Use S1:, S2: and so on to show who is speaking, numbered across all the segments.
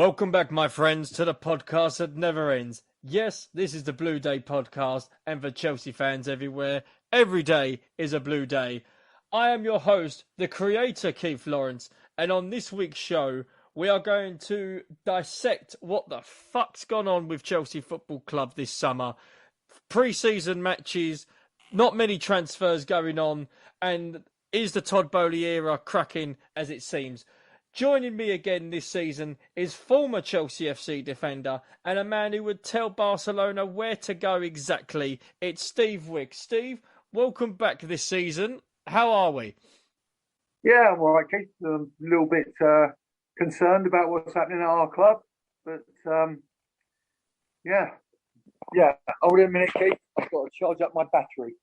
S1: Welcome back, my friends, to the podcast that never ends. Yes, this is the Blue Day podcast, and for Chelsea fans everywhere, every day is a blue day. I am your host, the creator, Keith Lawrence, and on this week's show, we are going to dissect what the fuck's gone on with Chelsea Football Club this summer. Pre-season matches, not many transfers going on, and is the Todd Boehly era cracking as it seems? Joining me again this season is former Chelsea FC defender and a man who would tell Barcelona where to go exactly. It's Steve Wicks. Steve, welcome back this season. How are we?
S2: Yeah, I'm all right, Keith. A little bit concerned about what's happening at our club. But, yeah. Hold on a minute, Keith. I've got to charge up my battery.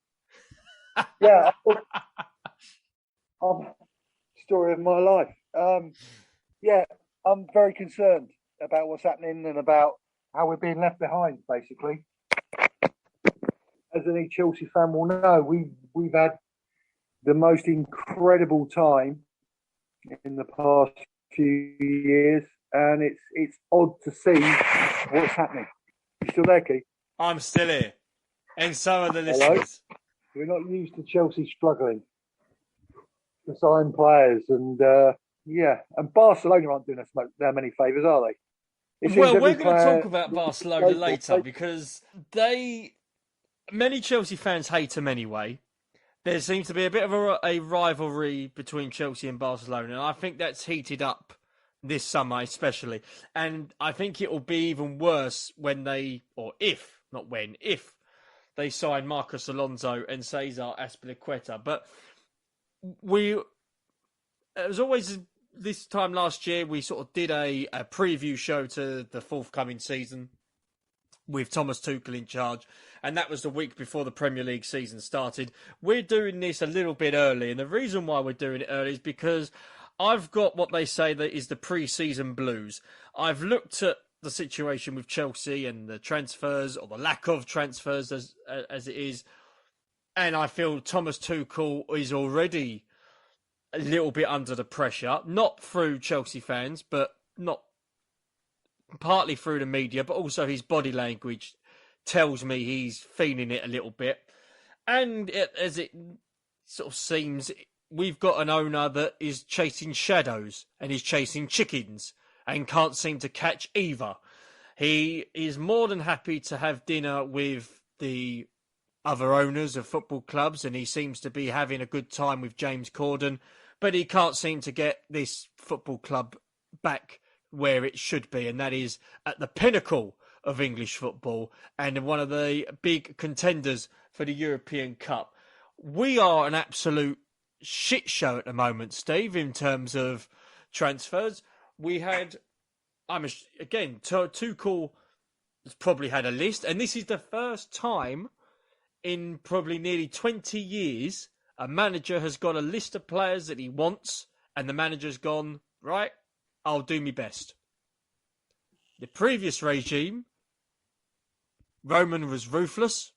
S2: Story of my life. I'm very concerned about what's happening and about how we're being left behind, basically. As any Chelsea fan will know, we've had the most incredible time in the past few years, and it's odd to see what's happening. You still there, Keith?
S1: I'm still here, and so are the listeners.
S2: We're not used to Chelsea struggling to sign players, and Barcelona aren't doing us that many favours, are they?
S1: Well, we're going to talk about Barcelona later because many Chelsea fans hate them anyway. There seems to be a bit of a rivalry between Chelsea and Barcelona, and I think that's heated up this summer especially. And I think it will be even worse if they sign Marcos Alonso and Cesar Azpilicueta. But it was always this time last year, we sort of did a preview show to the forthcoming season with Thomas Tuchel in charge, and that was the week before the Premier League season started. We're doing this a little bit early, and the reason why we're doing it early is because I've got what they say that is the pre-season blues. I've looked at the situation with Chelsea and the transfers, or the lack of transfers as it is, and I feel Thomas Tuchel is already a little bit under the pressure, not through Chelsea fans, but not partly through the media, but also his body language tells me he's feeling it a little bit. And as it sort of seems, we've got an owner that is chasing shadows and is chasing chickens and can't seem to catch either. He is more than happy to have dinner with the other owners of football clubs, and he seems to be having a good time with James Corden, but he can't seem to get this football club back where it should be, and that is at the pinnacle of English football and one of the big contenders for the European Cup. We are an absolute shit show at the moment, Steve, in terms of transfers. We had, Tuchel has probably had a list, and this is the first time in probably nearly 20 years a manager has got a list of players that he wants, and the manager's gone, right, I'll do my best. The previous regime, Roman was ruthless,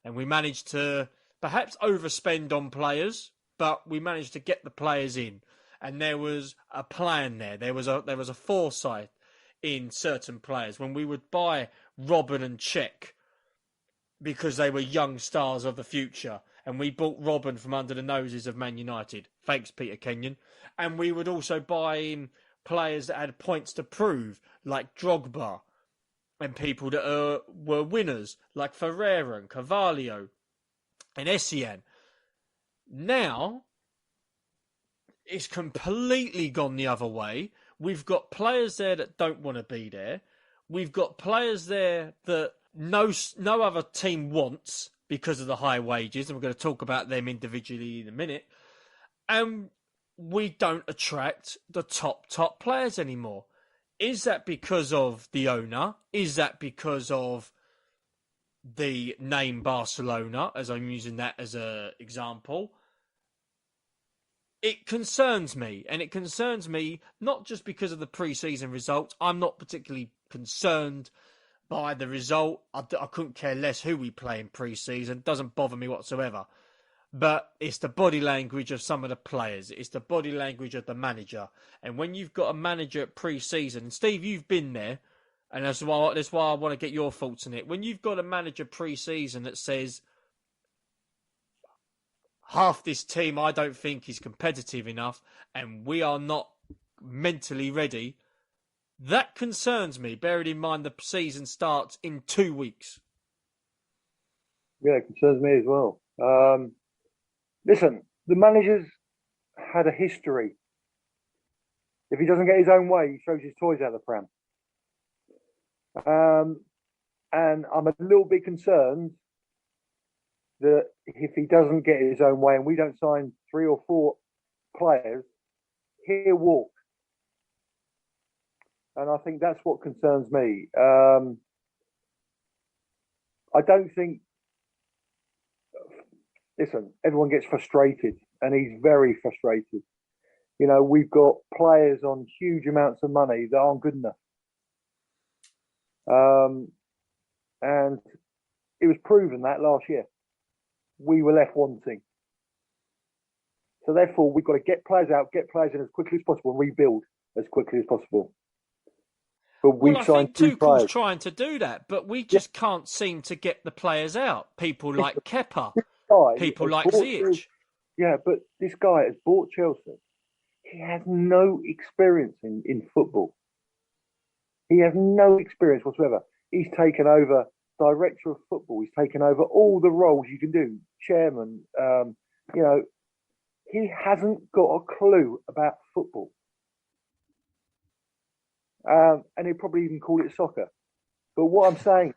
S1: and we managed to perhaps overspend on players, but we managed to get the players in, and there was a plan there. There was a foresight in certain players. When we would buy Robben and Cech because they were young stars of the future, and we bought Robben from under the noses of Man United. Thanks, Peter Kenyon. And we would also buy in players that had points to prove, like Drogba, and people that were winners, like Ferreira and Carvalho and Essien. Now, it's completely gone the other way. We've got players there that don't want to be there. We've got players there that no other team wants because of the high wages, and we're going to talk about them individually in a minute. And we don't attract the top players anymore. Is that because of the owner? Is that because of the name Barcelona, as I'm using that as an example? It concerns me, and it concerns me not just because of the pre-season results. I'm not particularly concerned by the result. I couldn't care less who we play in pre-season. It doesn't bother me whatsoever. But it's the body language of some of the players. It's the body language of the manager. And when you've got a manager at pre-season, and Steve, you've been there, and that's why I want to get your thoughts on it. When you've got a manager pre-season that says, half this team I don't think is competitive enough, and we are not mentally ready, that concerns me, bearing in mind the season starts in 2 weeks.
S2: Yeah, it concerns me as well. Listen, the manager's had a history. If he doesn't get his own way, he throws his toys out of the pram. And I'm a little bit concerned that if he doesn't get his own way and we don't sign 3 or 4 players, he'll walk. And I think that's what concerns me. I don't think. Listen, everyone gets frustrated, and he's very frustrated. You know, we've got players on huge amounts of money that aren't good enough. And it was proven that last year. We were left wanting. So therefore, we've got to get players out, get players in as quickly as possible, and rebuild as quickly as possible. But
S1: Well, I think
S2: signed 2
S1: Tuchel's
S2: players.
S1: trying to do that, but we just can't seem to get the players out. People like Kepa, people like Ziyech.
S2: Yeah, but this guy has bought Chelsea. He has no experience in football. He has no experience whatsoever. He's taken over director of football. He's taken over all the roles you can do, chairman. You know, he hasn't got a clue about football. And he'd probably even call it soccer. But what I'm saying,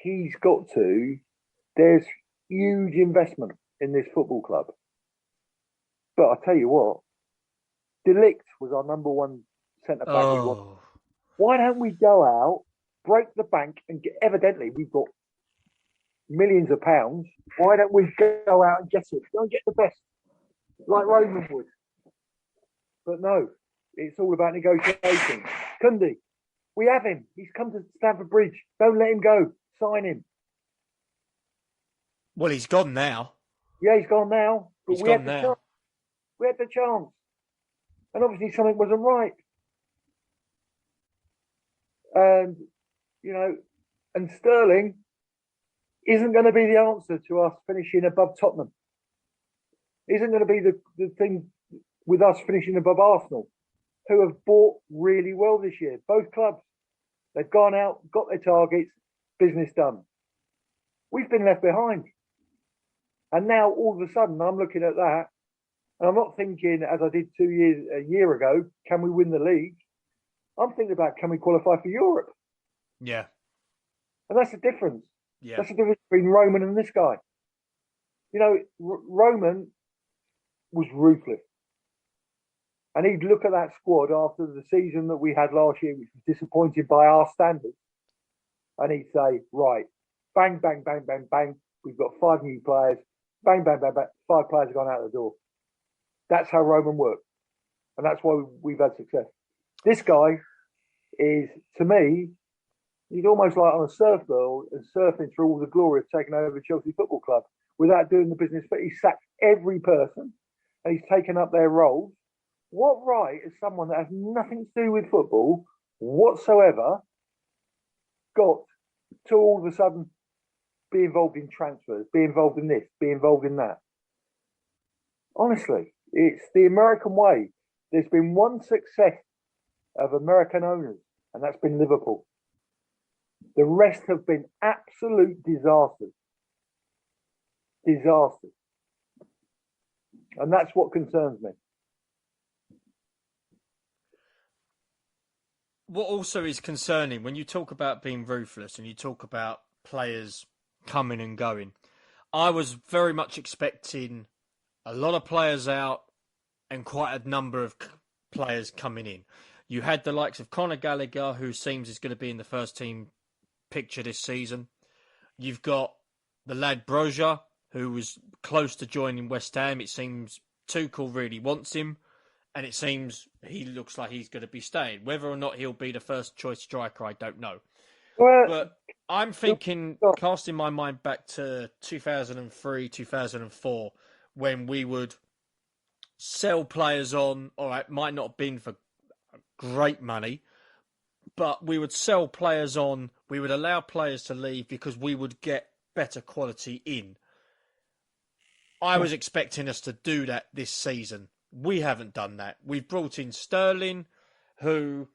S2: he's got to, there's huge investment in this football club. But I tell you what, dissect was our number 1 centre back.
S1: Oh.
S2: Why don't we go out, break the bank, and evidently we've got millions of pounds. Why don't we go out and get it? Go and get the best, like Roman would. But no, it's all about negotiating. Kundi, we have him. He's come to Stamford Bridge. Don't let him go. Sign him.
S1: Well, he's gone now.
S2: Yeah, he's gone now. But
S1: we had the
S2: chance. And obviously something wasn't right. And, you know, and Sterling isn't going to be the answer to us finishing above Tottenham. Isn't going to be the thing with us finishing above Arsenal, who have bought really well this year. Both clubs. They've gone out, got their targets, business done. We've been left behind. And now all of a sudden I'm looking at that and I'm not thinking, as I did a year ago, can we win the league? I'm thinking about, can we qualify for Europe?
S1: Yeah.
S2: And that's the difference.
S1: Yeah.
S2: That's the difference between Roman and this guy. You know, Roman was ruthless. And he'd look at that squad after the season that we had last year, which was disappointed by our standards. And he'd say, right, bang, bang, bang, bang, bang. We've got 5 new players. Bang, bang, bang, bang. 5 players have gone out the door. That's how Roman worked. And that's why we've had success. This guy is, to me, he's almost like on a surfboard and surfing through all the glory of taking over Chelsea Football Club without doing the business. But he's sacked every person and he's taken up their roles. What right is someone that has nothing to do with football whatsoever got to all of a sudden be involved in transfers, be involved in this, be involved in that? Honestly, it's the American way. There's been one success of American owners, and that's been Liverpool. The rest have been absolute disasters. Disasters. And that's what concerns me.
S1: What also is concerning, when you talk about being ruthless and you talk about players coming and going, I was very much expecting a lot of players out and quite a number of players coming in. You had the likes of Conor Gallagher, who seems is going to be in the first team picture this season. You've got the lad Broja, who was close to joining West Ham. It seems Tuchel really wants him. And it seems he looks like he's going to be staying. Whether or not he'll be the first choice striker, I don't know.
S2: Well,
S1: But I'm thinking, casting my mind back to 2003, 2004, when we would sell players on, all right, might not have been for great money, but we would sell players on, we would allow players to leave because we would get better quality in. I was expecting us to do that this season. We haven't done that. We've brought in Sterling, who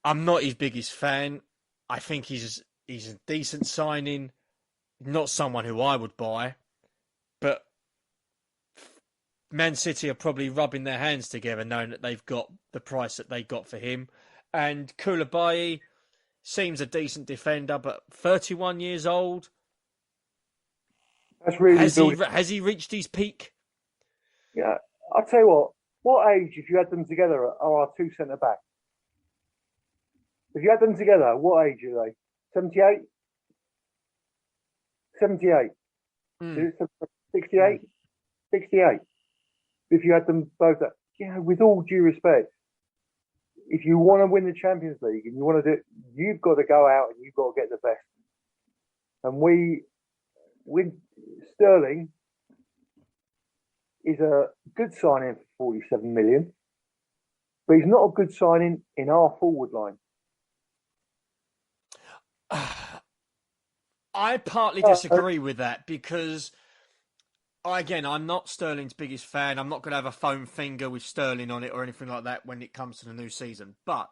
S1: I'm not his biggest fan. I think he's a decent signing, not someone who I would buy, but Man City are probably rubbing their hands together knowing that they've got the price that they got for him. And Koulibaly seems a decent defender, but 31 years old.
S2: That's really
S1: has he reached his peak?
S2: Yeah, I'll tell you what age, if you had them together, are our two centre backs? If you had them together, what age are they? 78? 78.
S1: Mm.
S2: 68? 68. If you had them both, with all due respect, if you want to win the Champions League and you want to do it, you've got to go out and you've got to get the best. And with Sterling is a good signing for 47 million, but he's not a good signing in our forward line.
S1: I partly disagree with that because, again, I'm not Sterling's biggest fan. I'm not going to have a foam finger with Sterling on it or anything like that when it comes to the new season. But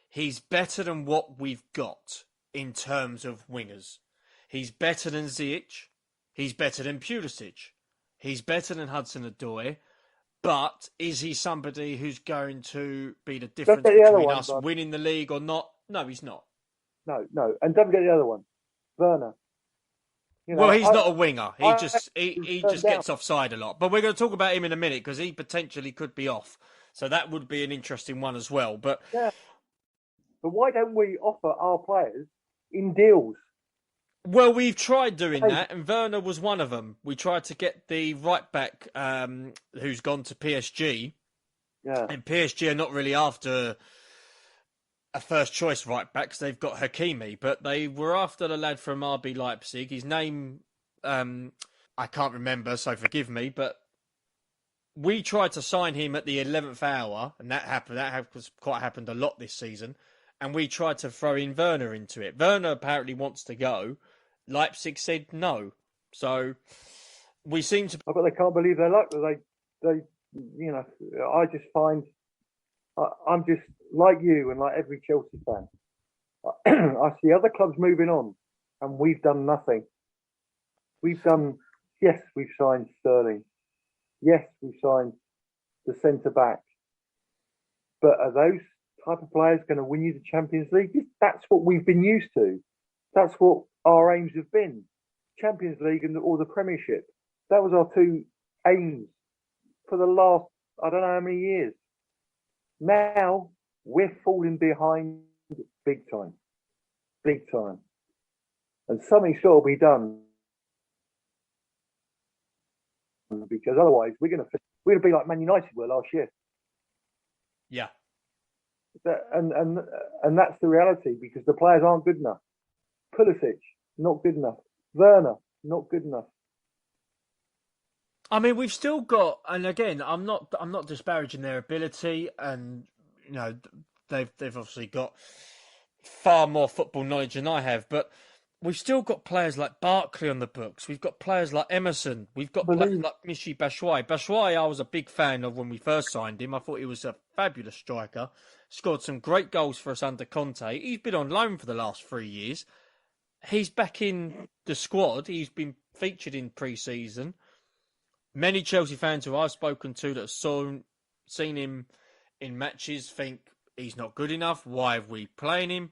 S1: he's better than what we've got in terms of wingers. He's better than Ziyech. He's better than Pulisic. He's better than Hudson-Odoi. But is he somebody who's going to be the difference between us winning the league or not? No, he's not.
S2: No. And don't forget the other one, Werner.
S1: He's not a winger. He just gets offside a lot. But we're going to talk about him in a minute because he potentially could be off. So that would be an interesting one as well. But
S2: why don't we offer our players in deals?
S1: Well, we've tried doing that, and Werner was one of them. We tried to get the right back who's gone to PSG.
S2: Yeah.
S1: And PSG are not really after a first choice right back because they've got Hakimi, but they were after the lad from RB Leipzig. His name, I can't remember, so forgive me, but we tried to sign him at the 11th hour, and that happened. That has quite happened a lot this season. And we tried to throw in Werner into it. Werner apparently wants to go. Leipzig said no. So we seem to.
S2: But they can't believe their luck. They, I just find I'm just like you and like every Chelsea fan. I see other clubs moving on, and we've done nothing. We've signed Sterling. Yes, we've signed the centre back. But are those type of players going to win you the Champions League? That's what we've been used to. That's what our aims have been. Champions League or the Premiership. That was our two aims for the last, I don't know how many years. Now, we're falling behind big time. Big time. And something's got to be done. Because otherwise, we're going to be like Man United were last year.
S1: Yeah.
S2: And that's the reality because the players aren't good enough. Pulisic, not good enough. Werner, not good enough.
S1: I mean, we've still got, and again, I'm not disparaging their ability, and they've obviously got far more football knowledge than I have, but we've still got players like Barkley on the books. We've got players like Emerson. We've got players like Michy Batshuayi. Batshuayi, I was a big fan of when we first signed him. I thought he was a fabulous striker. Scored some great goals for us under Conte. He's been on loan for the last 3 years. He's back in the squad. He's been featured in pre-season. Many Chelsea fans who I've spoken to that have seen him in matches think he's not good enough. Why have we playing him?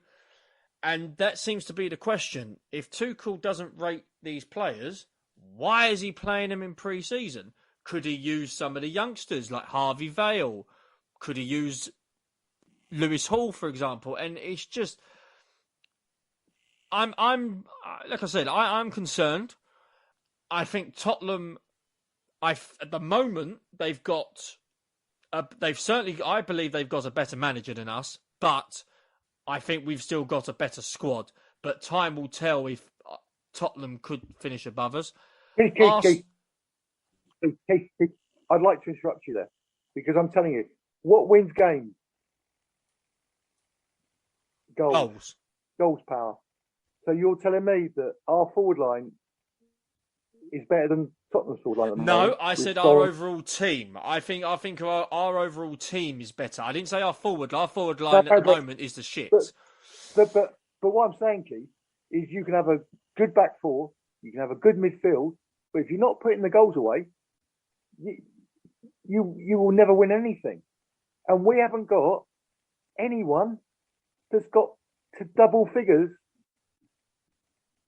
S1: And that seems to be the question. If Tuchel doesn't rate these players, why is he playing them in pre-season? Could he use some of the youngsters like Harvey Vale? Could he use Lewis Hall, for example? And it's just, I'm like I said, I'm concerned. I think Tottenham, at the moment, I believe they've got a better manager than us, but I think we've still got a better squad, but time will tell if Tottenham could finish above us.
S2: Keith, Keith, Keith, Keith, I'd like to interrupt you there because I'm telling you, what wins games? Goals. Goals power. So you're telling me that our forward line is better than Tottenham's forward line at the moment?
S1: No, I said our overall team. I think our overall team is better. I didn't say our forward. Our forward line at the moment is the shit.
S2: But what I'm saying, Keith, is you can have a good back four, you can have a good midfield, but if you're not putting the goals away, you will never win anything. And we haven't got anyone that's got to double figures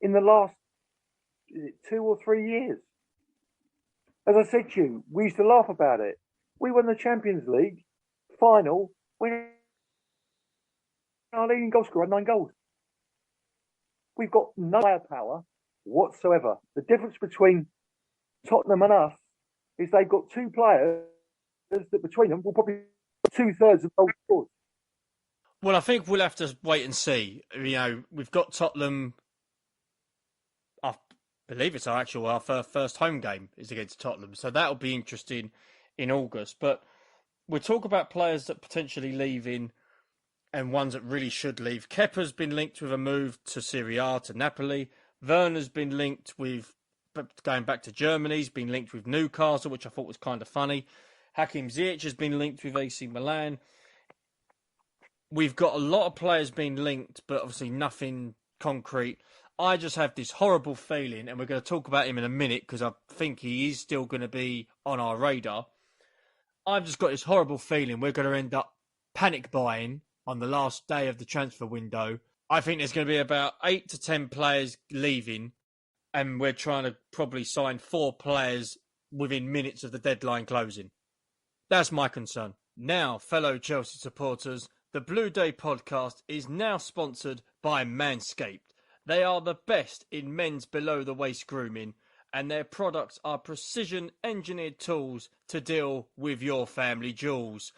S2: in the last 2 or 3 years. As I said to you, we used to laugh about it. We won the Champions League final when our leading goal scorer had 9 goals. We've got no firepower whatsoever. The difference between Tottenham and us is they've got 2 players that between them will probably 2/3 of goals scored.
S1: Well, I think we'll have to wait and see. You know, we've got Tottenham. I believe it's our first home game is against Tottenham, so that'll be interesting in August. But we'll talk about players that potentially leaving and ones that really should leave. Kepa's been linked with a move to Serie A, to Napoli. Werner's been linked with going back to Germany. He's been linked with Newcastle, which I thought was kind of funny. Hakim Ziyech has been linked with AC Milan. We've got a lot of players being linked, but obviously nothing concrete. I just have this horrible feeling, and we're going to talk about him in a minute because I think he is still going to be on our radar. I've just got this horrible feeling we're going to end up panic buying on the last day of the transfer window. I think there's going to be about 8 to 10 players leaving, and we're trying to probably sign 4 players within minutes of the deadline closing. That's my concern. Now, fellow Chelsea supporters, the Blue Day podcast is now sponsored by Manscaped. They are the best in men's below-the-waist grooming, and their products are precision-engineered tools to deal with your family jewels.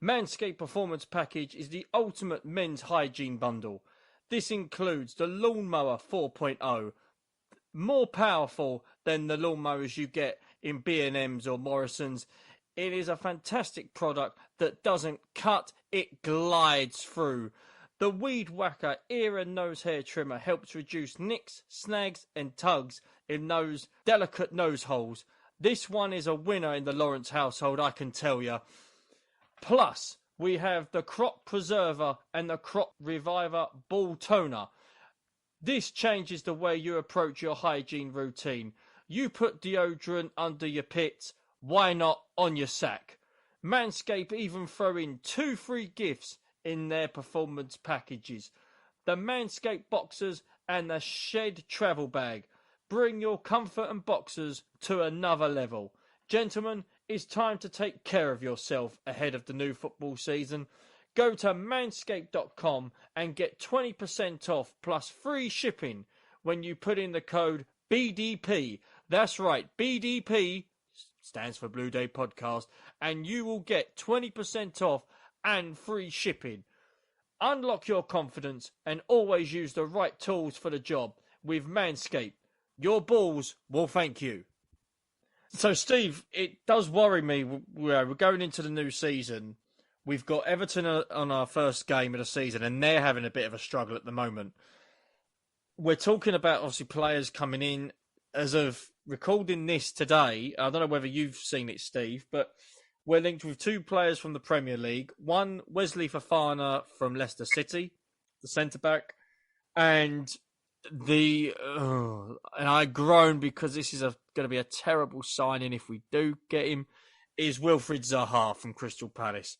S1: Manscaped Performance Package is the ultimate men's hygiene bundle. This includes the Lawnmower 4.0, more powerful than the lawnmowers you get in B&M's or Morrison's. It is a fantastic product that doesn't cut, it glides through. The Weed Whacker ear and nose hair trimmer helps reduce nicks, snags and tugs in those delicate nose holes. This one is a winner in the Lawrence household, I can tell you. Plus, we have the Crop Preserver and the Crop Reviver Ball Toner. This changes the way you approach your hygiene routine. You put deodorant under your pits, why not on your sack? Manscaped even throw in 2 free gifts in their performance packages. The Manscaped Boxers and the Shed Travel Bag. Bring your comfort and boxers to another level. Gentlemen, it's time to take care of yourself ahead of the new football season. Go to manscaped.com and get 20% off plus free shipping when you put in the code BDP. That's right, BDP stands for Blue Day Podcast, and you will get 20% off and free shipping. Unlock your confidence and always use the right tools for the job with Manscaped. Your balls will thank you. So, Steve, it does worry me. We're going into the new season. We've got Everton on our first game of the season, and they're having a bit of a struggle at the moment. We're talking about, obviously, players coming in. As of recording this today, I don't know whether you've seen it, Steve, but we're linked with 2 players from the Premier League. One, Wesley Fofana from Leicester City, the centre-back. And I groan because this is going to be a terrible signing if we do get him, is Wilfried Zaha from Crystal Palace.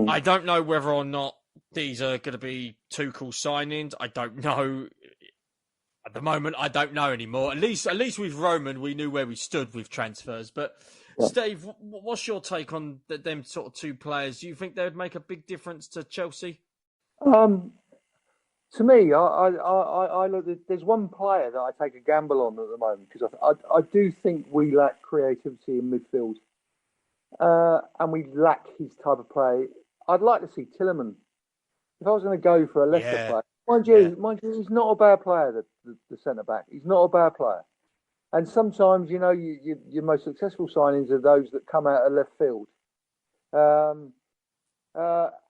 S1: I don't know whether or not these are going to be Tuchel signings. I don't know. At the moment, I don't know anymore. At least with Roman, we knew where we stood with transfers. But Steve, what's your take on them sort of 2 players? Do you think they would make a big difference to Chelsea?
S2: To me, I look. There's one player that I take a gamble on at the moment because I do think we lack creativity in midfield, and we lack his type of play. I'd like to see Tielemans If I was going to go for a Leicester
S1: Yeah,
S2: player,
S1: yeah.
S2: mind you, he's not a bad player. The centre back, he's not a bad player. And sometimes, your most successful signings are those that come out of left field, um,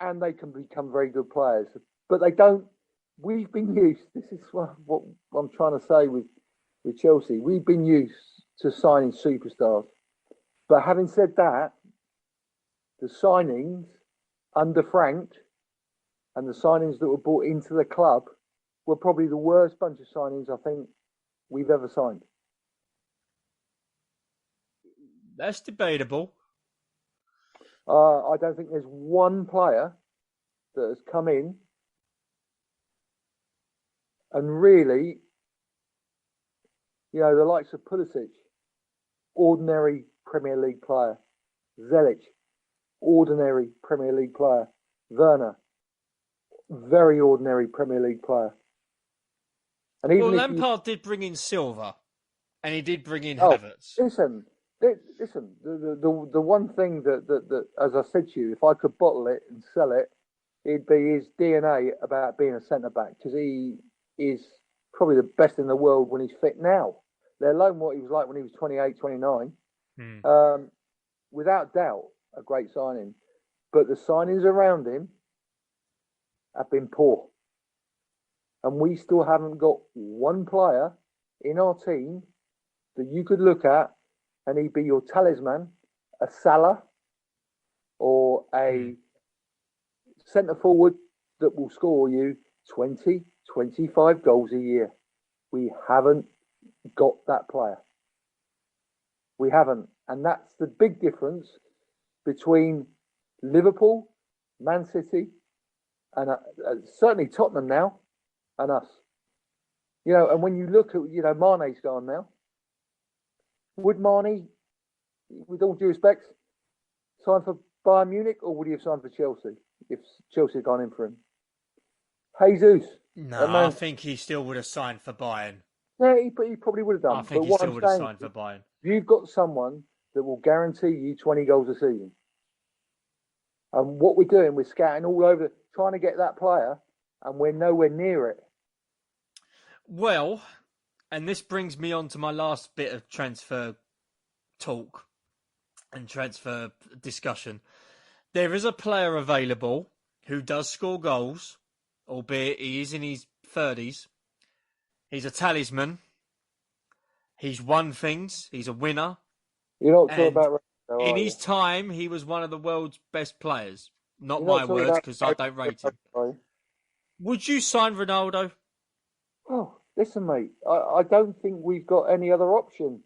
S2: and they can become very good players. But they don't. We've been used. This is what I'm trying to say with Chelsea. We've been used to signing superstars. But having said that, the signings under Frank and the signings that were brought into the club were probably the worst bunch of signings I think we've ever signed.
S1: That's debatable.
S2: I don't think there's one player that has come in and really, the likes of Pulisic, ordinary Premier League player, Zelic, ordinary Premier League player, Werner, very ordinary Premier League player. And
S1: Well,
S2: even if you,
S1: Lampard did bring in Silva, and he did bring in
S2: oh,
S1: Havertz.
S2: listen, the one thing that, as I said to you, if I could bottle it and sell it, it'd be his DNA about being a centre back, because he is probably the best in the world when he's fit now, let alone what he was like when he was 28, 29. Without doubt, a great signing. But the signings around him have been poor. And we still haven't got one player in our team that you could look at and he'd be your talisman, a Salah or a centre forward that will score you 20, 25 goals a year. We haven't got that player. We haven't. And that's the big difference between Liverpool, Man City, and certainly Tottenham now, and us. And when you look at, Mane's gone now. Would Mane, with all due respect, sign for Bayern Munich, or would he have signed for Chelsea if Chelsea had gone in for him? Jesus.
S1: No, I think he still would have signed for Bayern.
S2: Yeah, he probably would have done.
S1: I think he still would have signed for Bayern.
S2: You've got someone that will guarantee you 20 goals a season. And what we're doing, we're scouting all over, trying to get that player, and we're nowhere near it.
S1: Well, and this brings me on to my last bit of transfer talk and transfer discussion. There is a player available who does score goals, albeit he is in his 30s. He's a talisman. He's won things. He's a winner.
S2: You're not talking about
S1: Ronaldo, in his time, he was one of the world's best players. Not my words, because I don't rate him. Would you sign Ronaldo?
S2: Oh, listen, mate. I don't think we've got any other option.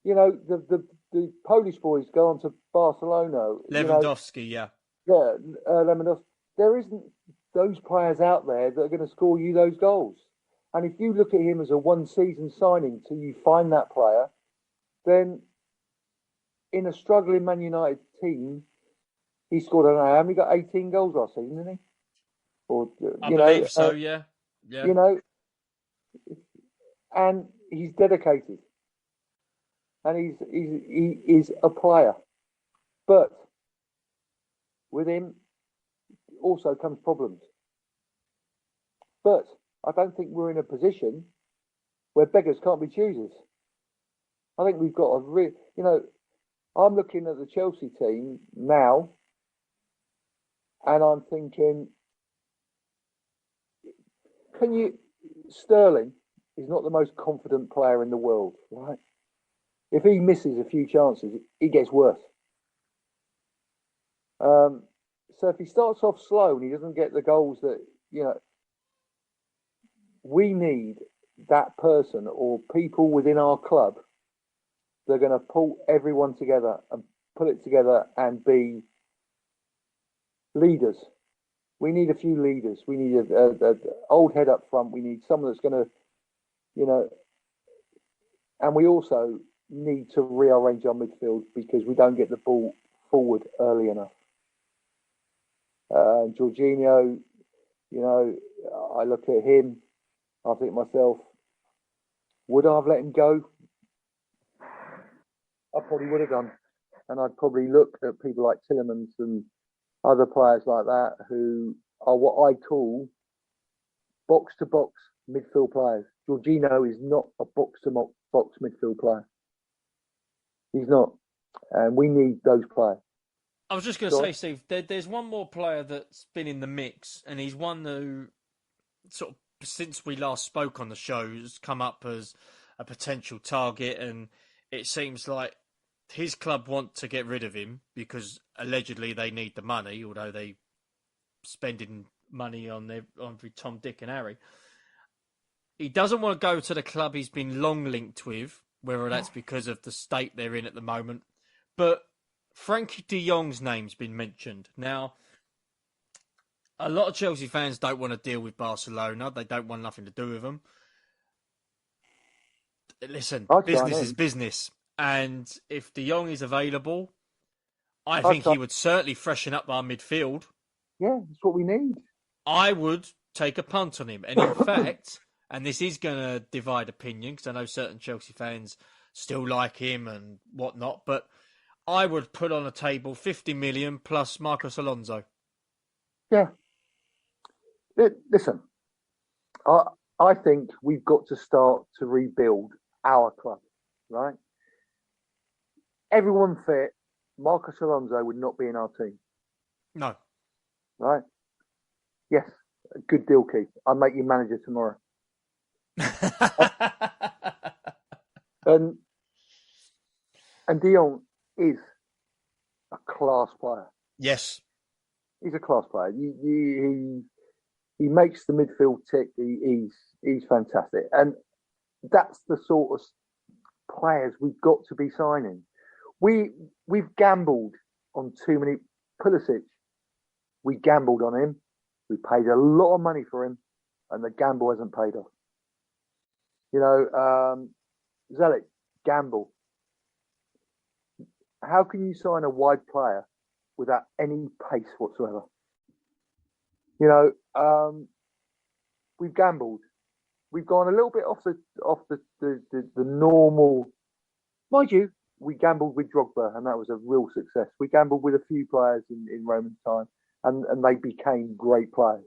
S2: The Polish boys go on to Barcelona.
S1: Lewandowski, yeah.
S2: Yeah, Lewandowski. There isn't those players out there that are going to score you those goals. And if you look at him as a one-season signing till you find that player, then in a struggling Man United team, he scored, I don't know, how many, got 18 goals last season, didn't he? Or,
S1: I believe so, yeah.
S2: And he's dedicated. And he is a player. But with him also comes problems. But I don't think we're in a position where beggars can't be choosers. I think we've got I'm looking at the Chelsea team now, and I'm thinking, Sterling is not the most confident player in the world, right? If he misses a few chances, it gets worse. So if he starts off slow and he doesn't get the goals that, we need that person or people within our club that are going to pull everyone together and put it together and be leaders. We need a few leaders. We need a old head up front. We need someone that's going to, and we also need to rearrange our midfield because we don't get the ball forward early enough. Jorginho, I look at him, I think to myself, would I have let him go? I probably would have done. And I'd probably look at people like Tillemans and other players like that who are what I call box to box midfield players. Jorginho is not a box to box midfield player. He's not, and we need those players.
S1: I was just going to say, Steve, there's one more player that's been in the mix, and he's one who, sort of, since we last spoke on the show, has come up as a potential target, and it seems like his club want to get rid of him because allegedly they need the money, although they spending money on Tom, Dick, and Harry. He doesn't want to go to the club he's been long linked with, whether that's because of the state they're in at the moment. But Frankie de Jong's name's been mentioned. Now, a lot of Chelsea fans don't want to deal with Barcelona. They don't want nothing to do with them. Listen, business is business. And if de Jong is available, I think he would certainly freshen up our midfield.
S2: Yeah, that's what we need.
S1: I would take a punt on him. And in fact, and this is going to divide opinion, because I know certain Chelsea fans still like him and whatnot, but I would put on a table 50 million plus Marcos Alonso.
S2: Yeah. Listen, I think we've got to start to rebuild our club, right? Everyone fit, Marcos Alonso would not be in our team.
S1: No.
S2: Right? Yes. Good deal, Keith. I'll make you manager tomorrow. And de Jong is a class player.
S1: Yes.
S2: He's a class player. He makes the midfield tick. He's fantastic. And that's the sort of players we've got to be signing. We've gambled on too many. Pulisic, we gambled on him. We paid a lot of money for him, and the gamble hasn't paid off. You know, Zelik, gamble. How can you sign a wide player without any pace whatsoever? You know, we've gambled. We've gone a little bit off the normal. Mind you, we gambled with Drogba, and that was a real success. We gambled with a few players in Roman's time, and they became great players.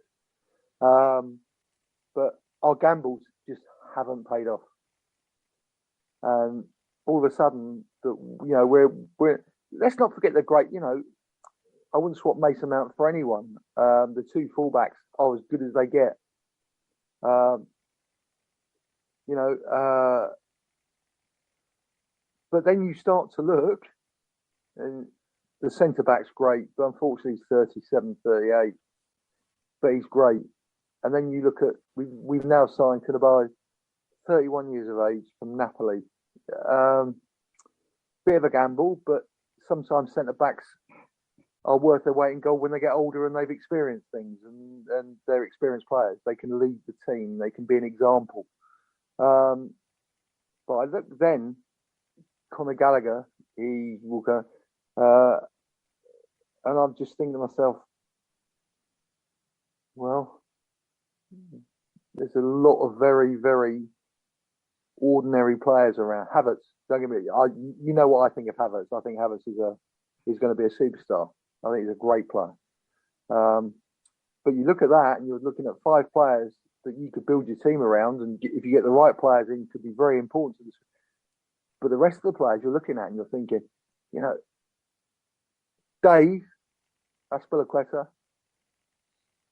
S2: But our gambles just haven't paid off. And all of a sudden, we're let's not forget the great. You know, I wouldn't swap Mason Mount for anyone. The two fullbacks are as good as they get. But then you start to look, and the centre back's great, but unfortunately he's 37, 38. But he's great. And then you look at we've now signed Koulibaly, 31 years of age, from Napoli. Bit of a gamble, but sometimes centre backs are worth their weight in gold when they get older and they've experienced things, and they're experienced players. They can lead the team. They can be an example. But I look then, Conor Gallagher, he will go, and I'm just thinking to myself, well, there's a lot of very, very ordinary players around. Havertz, don't get me wrong, you know what I think of Havertz. I think Havertz is going to be a superstar. I think he's a great player. But you look at that, and you're looking at 5 players that you could build your team around, and if you get the right players in, could be very important to this. But the rest of the players you're looking at, and you're thinking, you know, Dave Azpilicueta,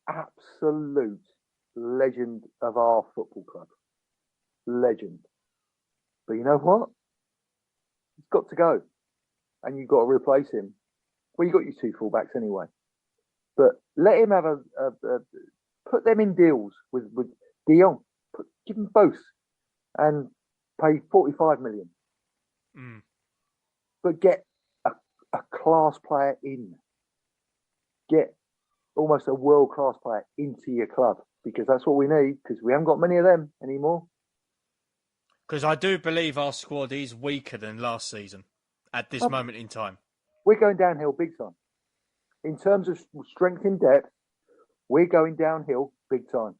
S2: absolute legend of our football club. Legend. But you know what? He's got to go. And you've got to replace him. Well, you've got your 2 fullbacks anyway. But let him have put them in deals with de Jong. Give them both. And pay 45 million.
S1: Mm.
S2: But get a class player in. Get almost a world-class player into your club, because that's what we need, because we haven't got many of them anymore.
S1: Because I do believe our squad is weaker than last season at this moment in time.
S2: We're going downhill big time. In terms of strength in depth, we're going downhill big time.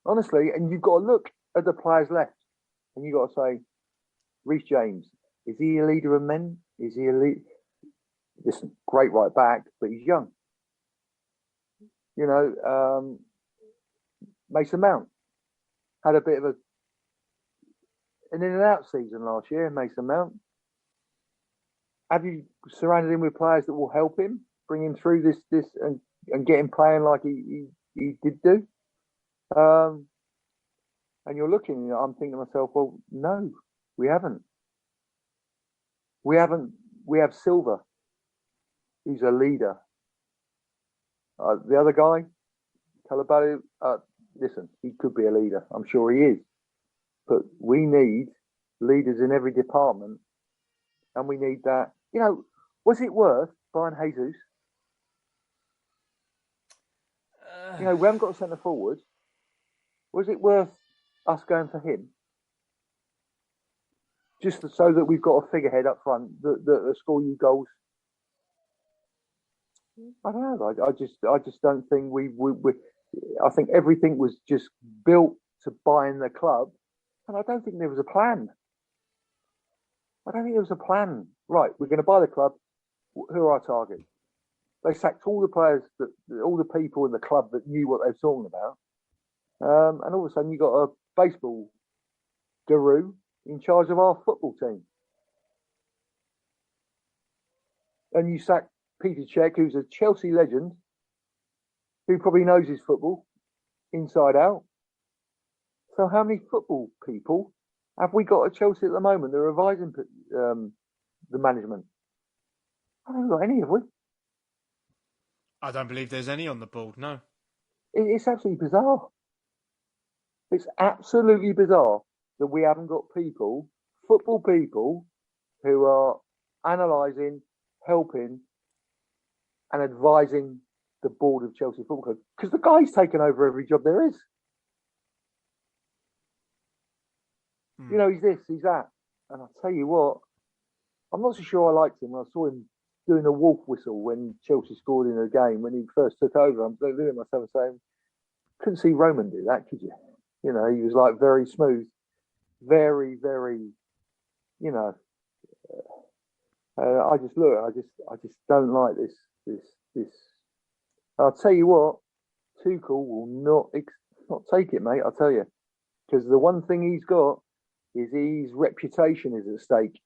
S2: Honestly, and you've got to look at the players left, and you've got to say, Reece James, is he a leader of men? Is he a lead? Listen, great right back, but he's young. Mason Mount had a bit of an in and out season last year. Mason Mount, have you surrounded him with players that will help him, bring him through this and get him playing like he did do? And you're looking, I'm thinking to myself, well, no, we haven't. We haven't. We have Silva, who's a leader. The other guy, Calabali, listen, he could be a leader. I'm sure he is. But we need leaders in every department. And we need that. Was it worth buying Jesus? We haven't got a centre forward. Was it worth us going for him? Just so that we've got a figurehead up front that score you goals. I don't know. I just don't think we. I think everything was just built to buying the club, and I don't think there was a plan. I don't think there was a plan. Right, we're going to buy the club. Who are our targets? They sacked all the players, all the people in the club that knew what they were talking about, and all of a sudden you got a baseball guru in charge of our football team, and you sacked Peter Cech, who's a Chelsea legend, who probably knows his football inside out. So how many football people have we got at Chelsea at the moment? They're revising the management. I haven't got any, have we?
S1: I don't believe there's any on the board, no.
S2: It's absolutely bizarre. It's absolutely bizarre that we haven't got football people, who are analysing, helping, and advising the board of Chelsea Football Club. Because the guy's taken over every job there is. He's this, he's that. And I'll tell you what, I'm not so sure I liked him. I saw him doing a wolf whistle when Chelsea scored in a game when he first took over. I'm looking at myself and saying, couldn't see Roman do that, could you? He was like very smooth, very, very, I just don't like this. I'll tell you what, Tuchel will not take it, mate. I'll tell you, because the one thing he's got is his reputation is at stake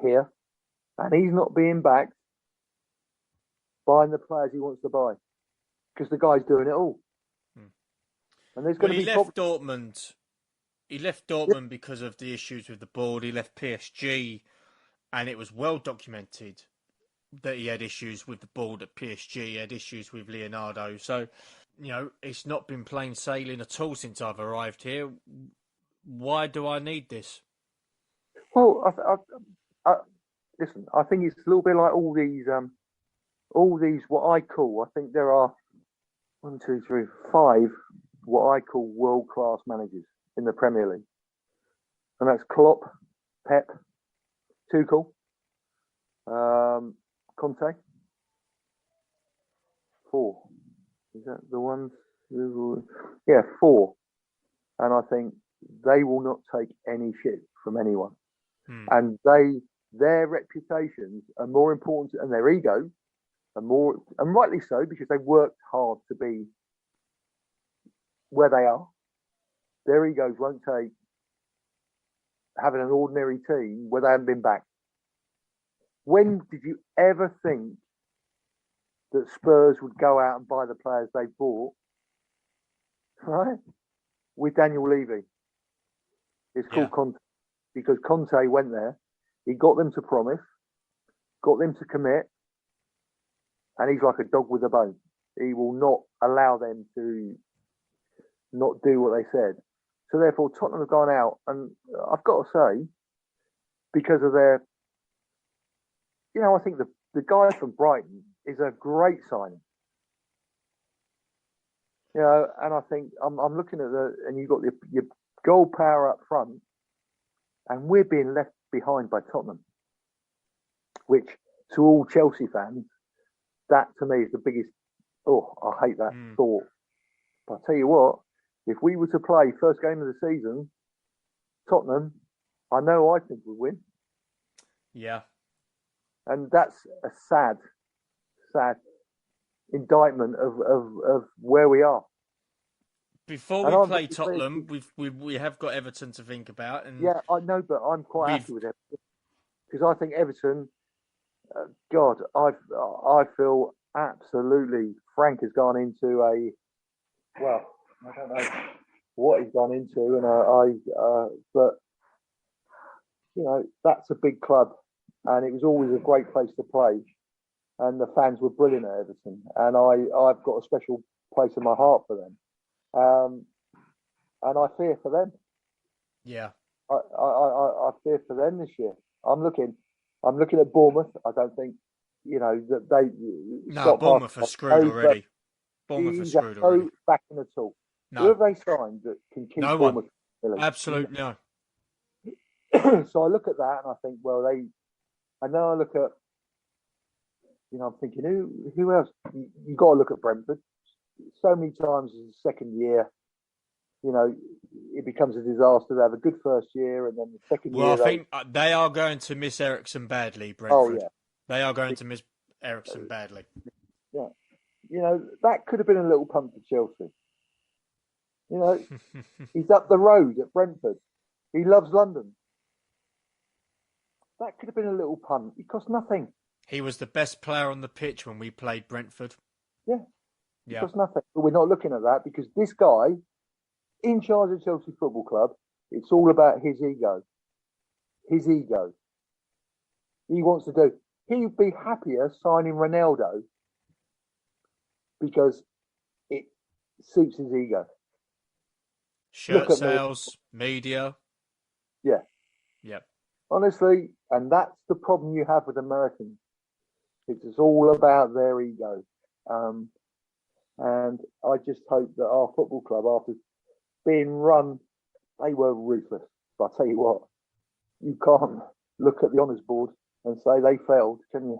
S2: here, and he's not being backed buying the players he wants to buy, because the guy's doing it all. And there's going to be
S1: Dortmund. He left Dortmund because of the issues with the board. He left PSG, and it was well documented that he had issues with the board at PSG. He had issues with Leonardo. So, it's not been plain sailing at all since I've arrived here. Why do I need this?
S2: Well, listen. I think it's a little bit like all these what I call. I think there are 1, 2, 3, 5 what I call world-class managers in the Premier League, and that's Klopp, Pep, Tuchel, Conte. 4. Is that the ones? Yeah, 4. And I think they will not take any shit from anyone. And their reputations are more important, and their egos are more, and rightly so, because they've worked hard to be where they are. Their egos won't take having an ordinary team where they haven't been backed. When did you ever think that Spurs would go out and buy the players they bought, right? With Daniel Levy. It's called Conte, because Conte went there, he got them to promise, got them to commit, and he's like a dog with a bone. He will not allow them to not do what they said. So therefore, Tottenham have gone out, and I've got to say, because of their, I think the guy from Brighton is a great signing. And I think I'm looking at and you've got your goal power up front, and we're being left behind by Tottenham, which to all Chelsea fans, that to me is the biggest. Oh, I hate that thought. But I'll tell you what, if we were to play first game of the season, Tottenham, I think we'd win.
S1: Yeah.
S2: And that's a sad. indictment of where we are.
S1: Before
S2: And
S1: we
S2: I'm
S1: play
S2: very,
S1: Tottenham, we have got Everton to think about, and
S2: yeah, I know, but I'm quite
S1: we've
S2: happy with Everton because I think Everton. God, I feel absolutely. Frank has gone into a well. I don't know what he's gone into, and but that's a big club, and it was always a great place to play, and the fans were brilliant at Everton, and I've got a special place in my heart for them, and I fear for them.
S1: yeah.
S2: I fear for them this year. I'm looking at Bournemouth. I don't think that they
S1: No,
S2: Scott
S1: Bournemouth are
S2: Parker.
S1: screwed already. Bournemouth are
S2: He's a
S1: screwed
S2: no
S1: already.
S2: backing at all. Who
S1: No,
S2: have they signed that can keep
S1: no one.
S2: Bournemouth? Really?
S1: Absolutely no.
S2: So I look at that and I think, well, and then I look at, I'm thinking, who else? You got to look at Brentford. So many times in the second year, it becomes a disaster. They have a good first year, and then the second
S1: Well, I
S2: year
S1: think they are going to miss Ericsson badly,
S2: oh
S1: Brentford.
S2: yeah,
S1: They are going to miss Ericsson badly.
S2: yeah, that could have been a little punt for Chelsea. He's up the road at Brentford. He loves London. That could have been a little punt. It cost nothing.
S1: He was the best player on the pitch when we played Brentford.
S2: Yeah, it
S1: Yeah.
S2: cost nothing. But we're not looking at that because this guy, in charge of Chelsea Football Club, it's all about his ego. His ego. He wants to do. He'd be happier signing Ronaldo because it suits his ego.
S1: Shirt
S2: Look at me.
S1: sales, media.
S2: Yeah.
S1: Yep.
S2: Honestly, and that's the problem you have with Americans. It's all about their ego. And I just hope that our football club, after being run, they were ruthless. But I'll tell you what, you can't look at the honours board and say they failed, can you?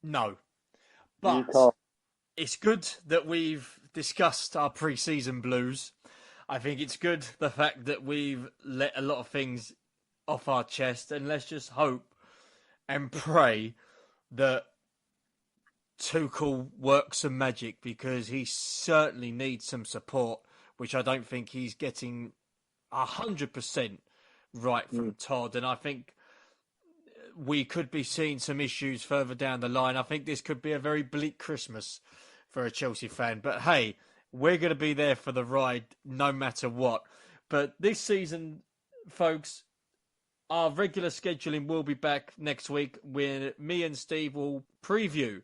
S1: No.
S2: You
S1: But
S2: can't.
S1: it's good that we've discussed our pre-season blues. I think it's good the fact that we've let a lot of things off our chest, and let's just hope and pray that Tuchel works some magic, because he certainly needs some support, which I don't think he's getting 100% right from Todd. And I think we could be seeing some issues further down the line. I think this could be a very bleak Christmas for a Chelsea fan. But hey, we're going to be there for the ride no matter what. But this season, folks, our regular scheduling will be back next week when me and Steve will preview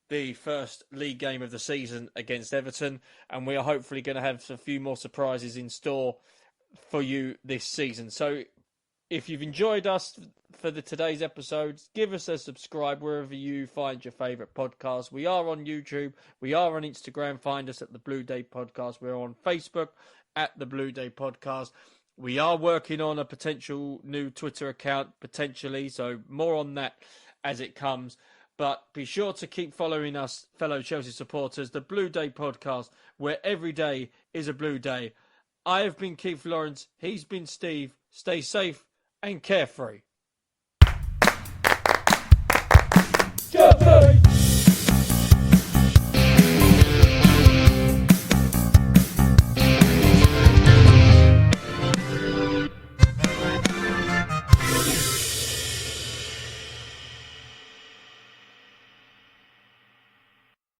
S1: the first league game of the season against Everton, and we are hopefully going to have a few more surprises in store for you this season. So if you've enjoyed us for today's episodes, give us a subscribe wherever you find your favourite podcast. We are on YouTube. We are on Instagram. Find us at The Blue Day Podcast. We're on Facebook at The Blue Day Podcast. We are working on a potential new Twitter account, potentially, so more on that as it comes. But be sure to keep following us, fellow Chelsea supporters, The Blue Day Podcast, where every day is a blue day. I have been Keith Lawrence. He's been Steve. Stay safe and carefree.